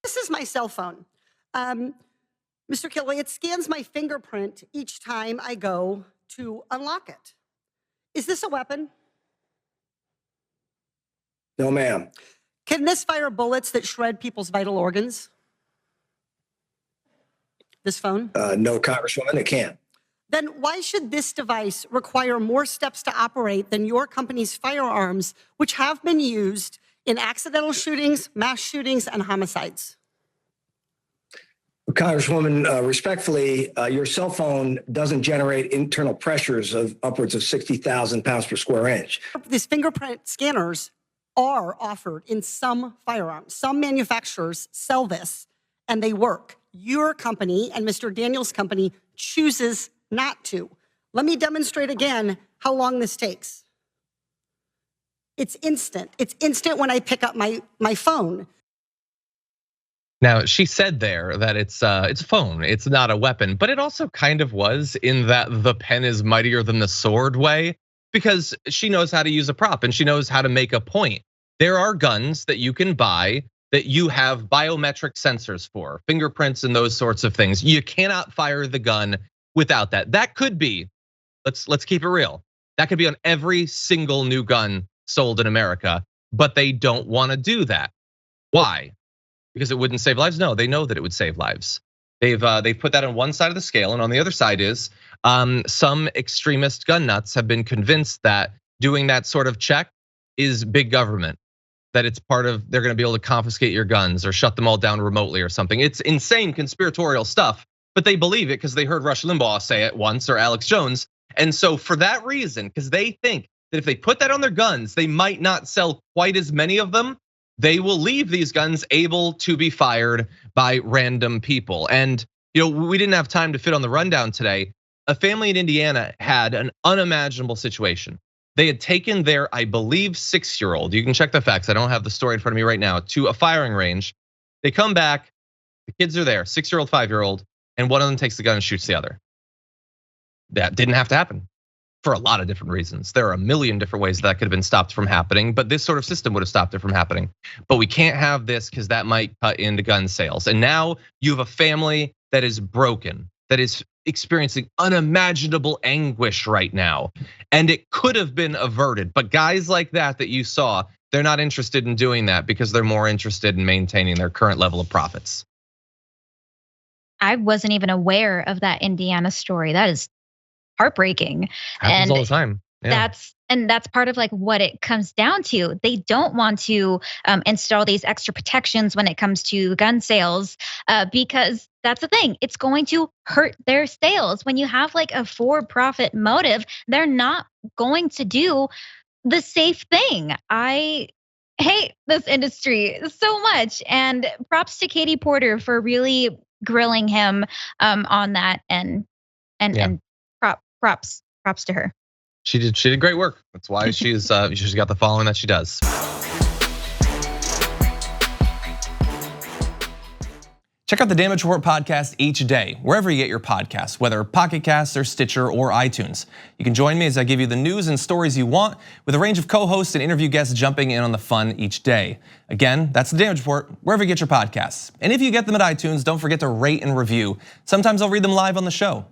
This is my cell phone. Mr. Killoy, it scans my fingerprint each time I go to unlock it. Is this a weapon? No, ma'am. Can this fire bullets that shred people's vital organs? This phone? No, Congresswoman, it can't. Then why should this device require more steps to operate than your company's firearms, which have been used in accidental shootings, mass shootings, and homicides? Congresswoman, respectfully, your cell phone doesn't generate internal pressures of upwards of 60,000 pounds per square inch. These fingerprint scanners are offered in some firearms. Some manufacturers sell this, and they work. Your company and Mr. Daniels' company chooses not to. Let me demonstrate again how long this takes. It's instant. It's instant when I pick up my phone. Now, she said there that it's a phone, it's not a weapon, but it also kind of was in that the pen is mightier than the sword way, because she knows how to use a prop and she knows how to make a point. There are guns that you can buy that you have biometric sensors for, fingerprints and those sorts of things. You cannot fire the gun without that. That could be, let's keep it real. That could be on every single new gun sold in America, but they don't want to do that. Why? Because it wouldn't save lives? No, they know that it would save lives. They've put that on one side of the scale, and on the other side is some extremist gun nuts have been convinced that doing that sort of check is big government, that it's part of, they're gonna be able to confiscate your guns or shut them all down remotely or something. It's insane conspiratorial stuff, but they believe it because they heard Rush Limbaugh say it once or Alex Jones. And so for that reason, because they think that if they put that on their guns, they might not sell quite as many of them, they will leave these guns able to be fired by random people. And we didn't have time to fit on the rundown today. A family in Indiana had an unimaginable situation. They had taken their, I believe, 6-year-old, you can check the facts, I don't have the story in front of me right now, to a firing range. They come back, the kids are there, 6-year-old, 5-year-old, and one of them takes the gun and shoots the other. That didn't have to happen for a lot of different reasons. There are a million different ways that could have been stopped from happening, but this sort of system would have stopped it from happening. But we can't have this because that might cut into gun sales. And now you have a family that is broken, that is experiencing unimaginable anguish right now. And it could have been averted, but guys like that you saw, they're not interested in doing that because they're more interested in maintaining their current level of profits. I wasn't even aware of that Indiana story. That is heartbreaking. Happens all the time. Yeah. That's part of like what it comes down to. They don't want to install these extra protections when it comes to gun sales because that's the thing. It's going to hurt their sales. When you have like a for-profit motive, they're not going to do the safe thing. I hate this industry so much, and props to Katie Porter for really grilling him on that, and props to her. She did great work. That's why she's got the following that she does. Check out the Damage Report podcast each day, wherever you get your podcasts, whether Pocket Casts or Stitcher or iTunes. You can join me as I give you the news and stories you want, with a range of co-hosts and interview guests jumping in on the fun each day. Again, that's the Damage Report, wherever you get your podcasts. And if you get them at iTunes, don't forget to rate and review. Sometimes I'll read them live on the show.